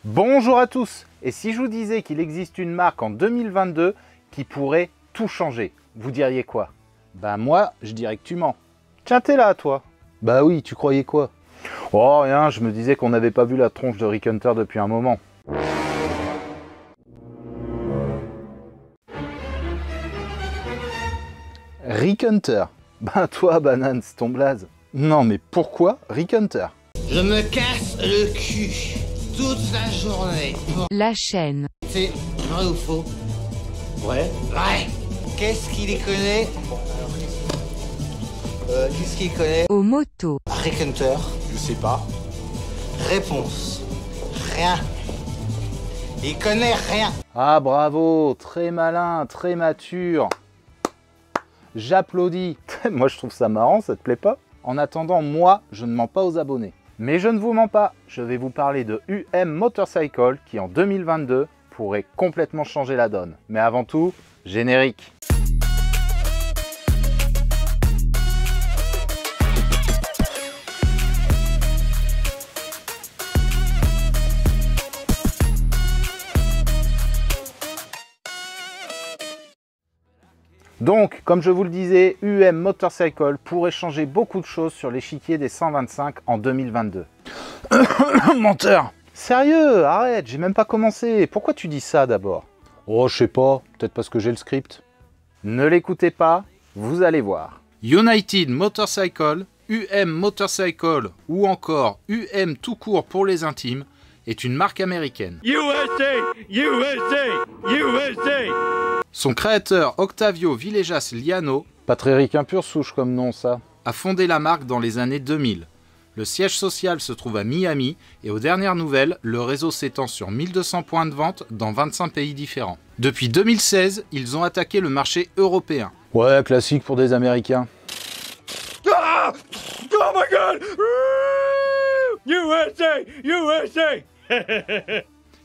Bonjour à tous. Et si je vous disais qu'il existe une marque en 2022 qui pourrait tout changer, vous diriez quoi? Bah moi, je dirais que tu mens. Tiens, t'es là, toi. Bah oui, tu croyais quoi? Oh, rien, je me disais qu'on n'avait pas vu la tronche de Rick Hunter depuis un moment. Rick Hunter? Ben toi, banane, c'est ton blaze. Non mais pourquoi Rick Hunter? Je me casse le cul toute la journée pour... La chaîne. C'est vrai ou faux? Ouais. Ouais. Qu'est-ce qu'il y connaît? Qu'est-ce qu'il connaît? Aux motos. Rick Hunter. Je sais pas. Réponse. Rien. Il connaît rien. Ah bravo, très malin, très mature. J'applaudis. Moi je trouve ça marrant, ça te plaît pas? En attendant, moi, je ne mens pas aux abonnés. Mais je ne vous mens pas, je vais vous parler de UM Motorcycle qui en 2022 pourrait complètement changer la donne. Mais avant tout, générique. Donc, comme je vous le disais, UM Motorcycle pourrait changer beaucoup de choses sur l'échiquier des 125 en 2022. Menteur! Sérieux, arrête, j'ai même pas commencé. Pourquoi tu dis ça d'abord? Oh, je sais pas, peut-être parce que j'ai le script. Ne l'écoutez pas, vous allez voir. United Motorcycle, UM Motorcycle ou encore UM tout court pour les intimes est une marque américaine. USA! USA! USA! Son créateur Octavio Villegas Liano, pas très ricain pur souche comme nom ça, a fondé la marque dans les années 2000. Le siège social se trouve à Miami et aux dernières nouvelles, le réseau s'étend sur 1200 points de vente dans 25 pays différents. Depuis 2016, ils ont attaqué le marché européen. Ouais, classique pour des Américains. Ah! Oh my god! USA! USA!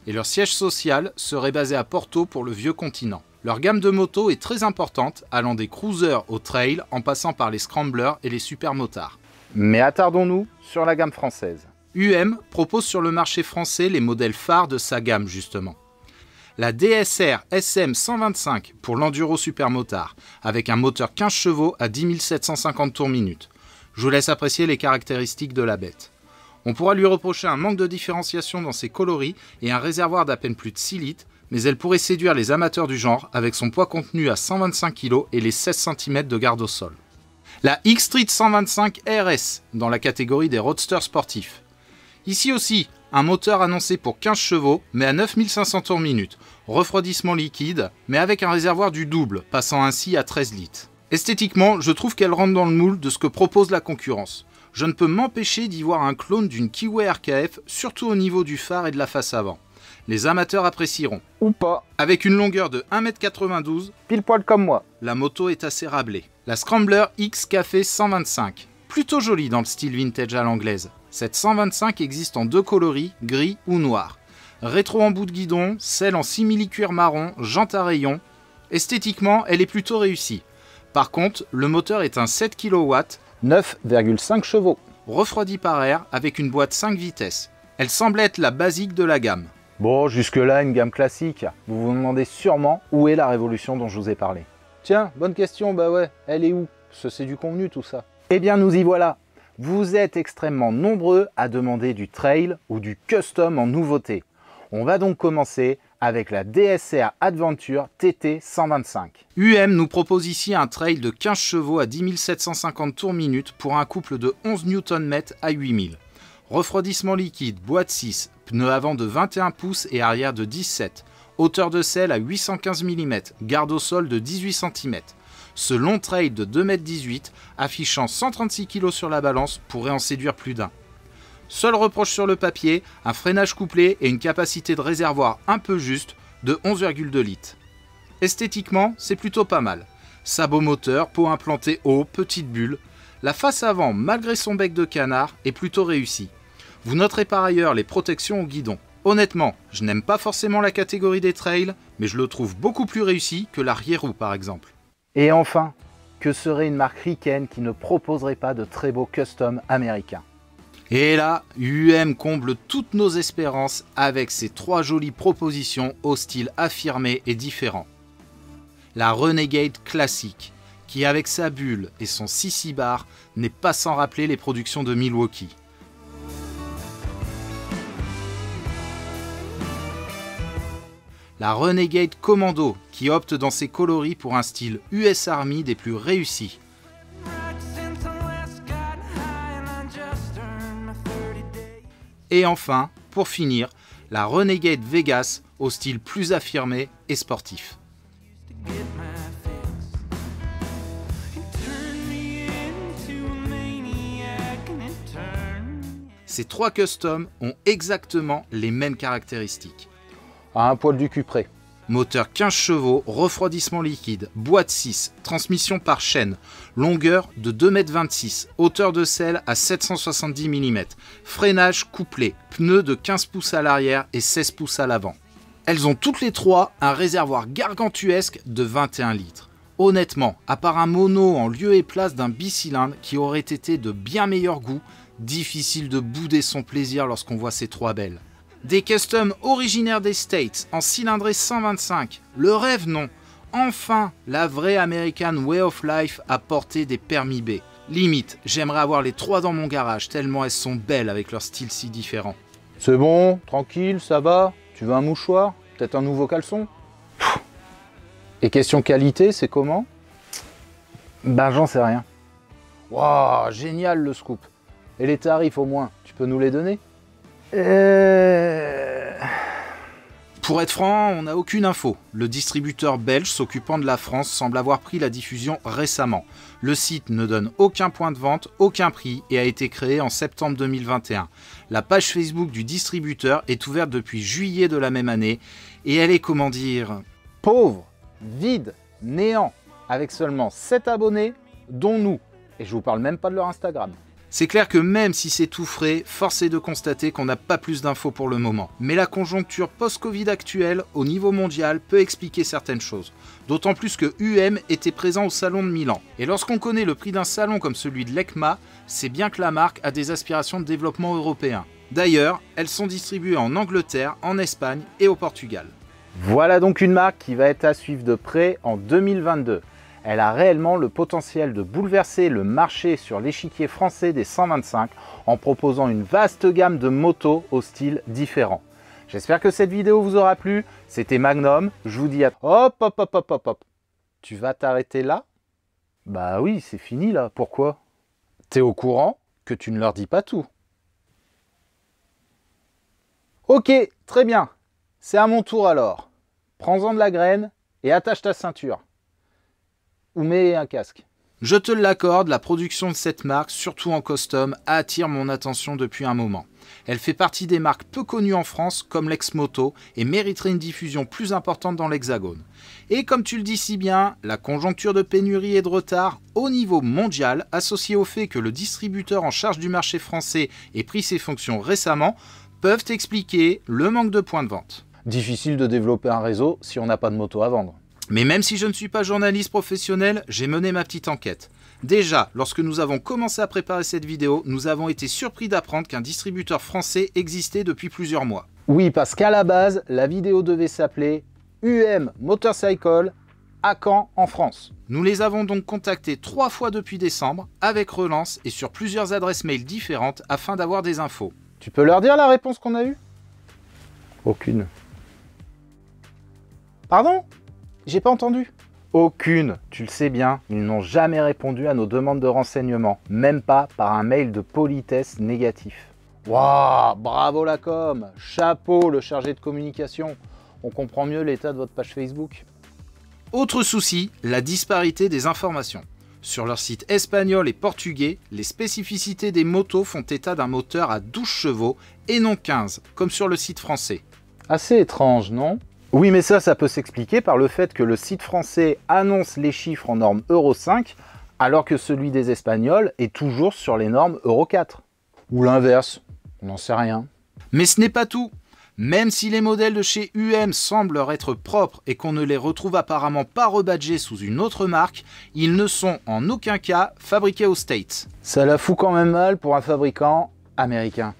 Et leur siège social serait basé à Porto pour le vieux continent. Leur gamme de motos est très importante, allant des cruisers au trail en passant par les scramblers et les supermotards. Mais attardons-nous sur la gamme française. UM propose sur le marché français les modèles phares de sa gamme justement. La DSR SM 125 pour l'enduro supermotard, avec un moteur 15 chevaux à 10 750 tours minute. Je vous laisse apprécier les caractéristiques de la bête. On pourra lui reprocher un manque de différenciation dans ses coloris et un réservoir d'à peine plus de 6 litres, mais elle pourrait séduire les amateurs du genre avec son poids contenu à 125 kg et les 16 cm de garde au sol. La X-Street 125 RS dans la catégorie des roadsters sportifs. Ici aussi, un moteur annoncé pour 15 chevaux mais à 9500 tours minute, refroidissement liquide mais avec un réservoir du double, passant ainsi à 13 litres. Esthétiquement, je trouve qu'elle rentre dans le moule de ce que propose la concurrence. Je ne peux m'empêcher d'y voir un clone d'une Kiwi RKF, surtout au niveau du phare et de la face avant. Les amateurs apprécieront. Ou pas. Avec une longueur de 1,92 m, pile poil comme moi. La moto est assez rablée. La Scrambler X Café 125. Plutôt jolie dans le style vintage à l'anglaise. Cette 125 existe en deux coloris, gris ou noir. Rétro en bout de guidon, selle en simili-cuir marron, jante à rayons. Esthétiquement, elle est plutôt réussie. Par contre, le moteur est un 7 kW, 9,5 chevaux. Refroidi par air avec une boîte 5 vitesses. Elle semble être la basique de la gamme. Bon, jusque-là, une gamme classique. Vous vous demandez sûrement où est la révolution dont je vous ai parlé. Tiens, bonne question, bah ouais, elle est où? C'est du convenu tout ça. Eh bien, nous y voilà. Vous êtes extrêmement nombreux à demander du trail ou du custom en nouveauté. On va donc commencer avec la DSR Adventure TT 125. UM nous propose ici un trail de 15 chevaux à 10 750 tours minute pour un couple de 11 Nm à 8000. Refroidissement liquide, boîte 6, pneus avant de 21 pouces et arrière de 17, hauteur de selle à 815 mm, garde au sol de 18 cm. Ce long trail de 2,18 m affichant 136 kg sur la balance pourrait en séduire plus d'un. Seul reproche sur le papier, un freinage couplé et une capacité de réservoir un peu juste de 11,2 litres. Esthétiquement, c'est plutôt pas mal. Sabot moteur, pot implanté haut, petite bulle. La face avant, malgré son bec de canard, est plutôt réussie. Vous noterez par ailleurs les protections au guidon. Honnêtement, je n'aime pas forcément la catégorie des trails, mais je le trouve beaucoup plus réussi que l'arrière-roue par exemple. Et enfin, que serait une marque ricaine qui ne proposerait pas de très beaux customs américains? Et là, UM comble toutes nos espérances avec ses 3 jolies propositions au style affirmé et différent. La Renegade classique, qui avec sa bulle et son 6 bar n'est pas sans rappeler les productions de Milwaukee. La Renegade Commando, qui opte dans ses coloris pour un style US Army des plus réussis. Et enfin, pour finir, la Renegade Vegas au style plus affirmé et sportif. Ces 3 customs ont exactement les mêmes caractéristiques. À un poil du cul près. Moteur 15 chevaux, refroidissement liquide, boîte 6, transmission par chaîne, longueur de 2,26 m, hauteur de selle à 770 mm, freinage couplé, pneus de 15 pouces à l'arrière et 16 pouces à l'avant. Elles ont toutes les 3 un réservoir gargantuesque de 21 litres. Honnêtement, à part un mono en lieu et place d'un bicylindre qui aurait été de bien meilleur goût, difficile de bouder son plaisir lorsqu'on voit ces 3 belles. Des customs originaires des States en cylindrée 125, le rêve non. Enfin, la vraie American Way of Life a porté des permis B. Limite, j'aimerais avoir les 3 dans mon garage tellement elles sont belles avec leur style si différent. C'est bon, tranquille, ça va. Tu veux un mouchoir? Peut-être un nouveau caleçon? Et question qualité, c'est comment? Ben j'en sais rien. Waouh, génial le scoop. Et les tarifs au moins, tu peux nous les donner? Pour être franc, on n'a aucune info. Le distributeur belge s'occupant de la France semble avoir pris la diffusion récemment. Le site ne donne aucun point de vente, aucun prix et a été créé en septembre 2021. La page Facebook du distributeur est ouverte depuis juillet de la même année et elle est, comment dire... Pauvre, vide, néant, avec seulement 7 abonnés, dont nous. Et je vous parle même pas de leur Instagram. C'est clair que même si c'est tout frais, force est de constater qu'on n'a pas plus d'infos pour le moment. Mais la conjoncture post-Covid actuelle, au niveau mondial, peut expliquer certaines choses. D'autant plus que UM était présent au salon de Milan. Et lorsqu'on connaît le prix d'un salon comme celui de l'ECMA, c'est bien que la marque a des aspirations de développement européen. D'ailleurs, elles sont distribuées en Angleterre, en Espagne et au Portugal. Voilà donc une marque qui va être à suivre de près en 2022. Elle a réellement le potentiel de bouleverser le marché sur l'échiquier français des 125 en proposant une vaste gamme de motos au style différent. J'espère que cette vidéo vous aura plu. C'était Magnum, je vous dis à... Hop, hop, hop, hop, hop, hop. Tu vas t'arrêter là? Bah oui, c'est fini là. Pourquoi? T'es au courant que tu ne leur dis pas tout. Ok, très bien. C'est à mon tour alors. Prends-en de la graine et attache ta ceinture. Ou mets un casque. Je te l'accorde, la production de cette marque, surtout en custom, attire mon attention depuis un moment. Elle fait partie des marques peu connues en France, comme l'Ex-Moto, et mériterait une diffusion plus importante dans l'Hexagone. Et comme tu le dis si bien, la conjoncture de pénurie et de retard au niveau mondial, associée au fait que le distributeur en charge du marché français ait pris ses fonctions récemment, peuvent expliquer le manque de points de vente. Difficile de développer un réseau si on n'a pas de moto à vendre. Mais même si je ne suis pas journaliste professionnel, j'ai mené ma petite enquête. Déjà, lorsque nous avons commencé à préparer cette vidéo, nous avons été surpris d'apprendre qu'un distributeur français existait depuis plusieurs mois. Oui, parce qu'à la base, la vidéo devait s'appeler UM Motorcycle à Caen en France. Nous les avons donc contactés 3 fois depuis décembre, avec relance et sur plusieurs adresses mail différentes afin d'avoir des infos. Tu peux leur dire la réponse qu'on a eue? Aucune. Pardon? J'ai pas entendu. Aucune, tu le sais bien, ils n'ont jamais répondu à nos demandes de renseignements, même pas par un mail de politesse négatif. Waouh, bravo la com, chapeau le chargé de communication, on comprend mieux l'état de votre page Facebook. Autre souci, la disparité des informations. Sur leur site espagnol et portugais, les spécificités des motos font état d'un moteur à 12 chevaux et non 15, comme sur le site français. Assez étrange, non ? Oui, mais ça peut s'expliquer par le fait que le site français annonce les chiffres en norme Euro 5, alors que celui des Espagnols est toujours sur les normes Euro 4. Ou l'inverse, on n'en sait rien. Mais ce n'est pas tout. Même si les modèles de chez UM semblent leur être propres et qu'on ne les retrouve apparemment pas rebadgés sous une autre marque, ils ne sont en aucun cas fabriqués aux States. Ça la fout quand même mal pour un fabricant américain.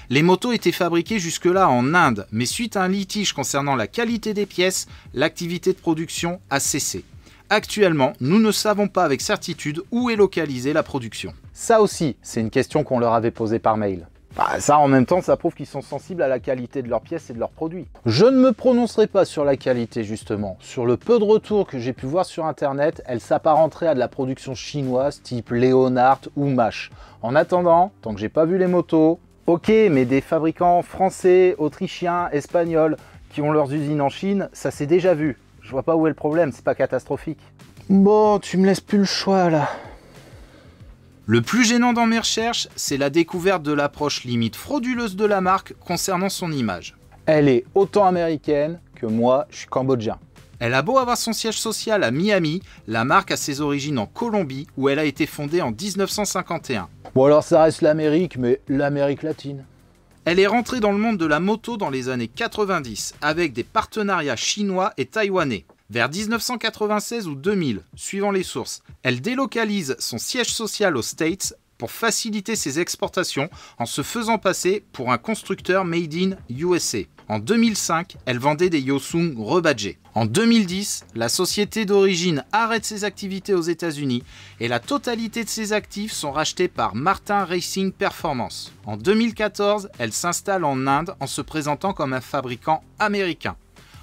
Les motos étaient fabriquées jusque-là en Inde, mais suite à un litige concernant la qualité des pièces, l'activité de production a cessé. Actuellement, nous ne savons pas avec certitude où est localisée la production. Ça aussi, c'est une question qu'on leur avait posée par mail. Ça, en même temps, ça prouve qu'ils sont sensibles à la qualité de leurs pièces et de leurs produits. Je ne me prononcerai pas sur la qualité, justement. Sur le peu de retours que j'ai pu voir sur Internet, elle s'apparenterait à de la production chinoise type Leonhardt ou Mash. En attendant, tant que j'ai pas vu les motos, ok, mais des fabricants français, autrichiens, espagnols qui ont leurs usines en Chine, ça s'est déjà vu. Je vois pas où est le problème, c'est pas catastrophique. Bon, tu me laisses plus le choix, là. Le plus gênant dans mes recherches, c'est la découverte de l'approche limite frauduleuse de la marque concernant son image. Elle est autant américaine que moi, je suis cambodgien. Elle a beau avoir son siège social à Miami, la marque a ses origines en Colombie où elle a été fondée en 1951. Bon alors ça reste l'Amérique, mais l'Amérique latine. Elle est rentrée dans le monde de la moto dans les années 90 avec des partenariats chinois et taïwanais. Vers 1996 ou 2000, suivant les sources, elle délocalise son siège social aux States pour faciliter ses exportations en se faisant passer pour un constructeur made in USA. En 2005, elle vendait des Yosung rebadgés. En 2010, la société d'origine arrête ses activités aux États-Unis et la totalité de ses actifs sont rachetés par Martin Racing Performance. En 2014, elle s'installe en Inde en se présentant comme un fabricant américain.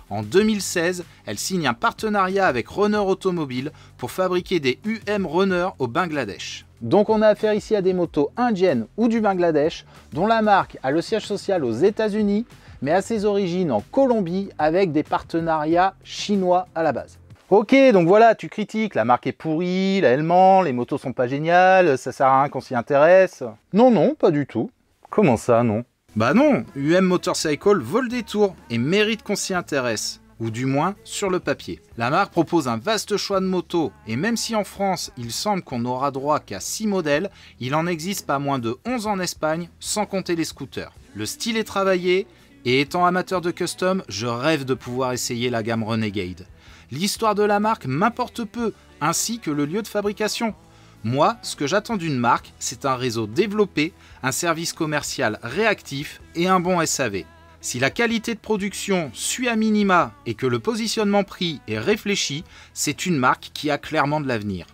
En 2016, elle signe un partenariat avec Runner Automobile pour fabriquer des UM Runner au Bangladesh. Donc on a affaire ici à des motos indiennes ou du Bangladesh, dont la marque a le siège social aux États-Unis, mais a ses origines en Colombie avec des partenariats chinois à la base. Ok, donc voilà, tu critiques, la marque est pourrie, elle ment, les motos sont pas géniales, ça sert à rien qu'on s'y intéresse. Non, non, pas du tout. Comment ça, non? Bah non, UM Motorcycle vaut le détour et mérite qu'on s'y intéresse, ou du moins sur le papier. La marque propose un vaste choix de motos, et même si en France il semble qu'on n'aura droit qu'à 6 modèles, il en existe pas moins de 11 en Espagne, sans compter les scooters. Le style est travaillé, et étant amateur de custom, je rêve de pouvoir essayer la gamme Renegade. L'histoire de la marque m'importe peu, ainsi que le lieu de fabrication. Moi, ce que j'attends d'une marque, c'est un réseau développé, un service commercial réactif et un bon SAV. Si la qualité de production suit à minima et que le positionnement prix est réfléchi, c'est une marque qui a clairement de l'avenir.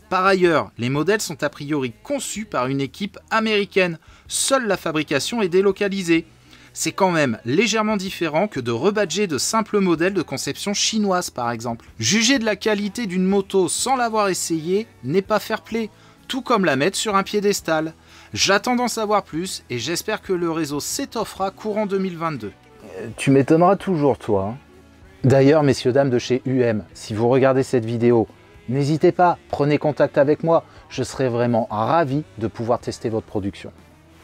Par ailleurs, les modèles sont a priori conçus par une équipe américaine. Seule la fabrication est délocalisée. C'est quand même légèrement différent que de rebadger de simples modèles de conception chinoise par exemple. Juger de la qualité d'une moto sans l'avoir essayée n'est pas fair-play, tout comme la mettre sur un piédestal. J'attends d'en savoir plus et j'espère que le réseau s'étoffera courant 2022. Tu m'étonneras toujours toi. D'ailleurs, messieurs dames de chez UM, si vous regardez cette vidéo, n'hésitez pas, prenez contact avec moi, je serai vraiment ravi de pouvoir tester votre production.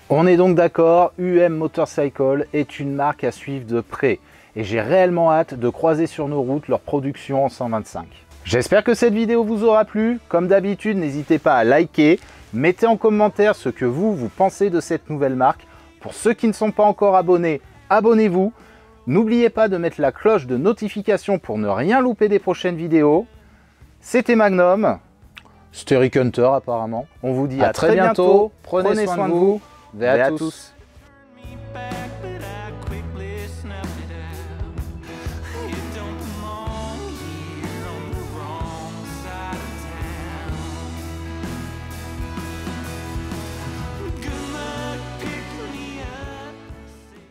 On est donc d'accord, UM Motorcycle est une marque à suivre de près et j'ai réellement hâte de croiser sur nos routes leur production en 125. J'espère que cette vidéo vous aura plu. Comme d'habitude, n'hésitez pas à liker, mettez en commentaire ce que vous pensez de cette nouvelle marque. Pour ceux qui ne sont pas encore abonnés, abonnez-vous. N'oubliez pas de mettre la cloche de notification pour ne rien louper des prochaines vidéos. C'était Magnum, c'était Rick Hunter apparemment. On vous dit à très bientôt, prenez soin de vous. Et à tous.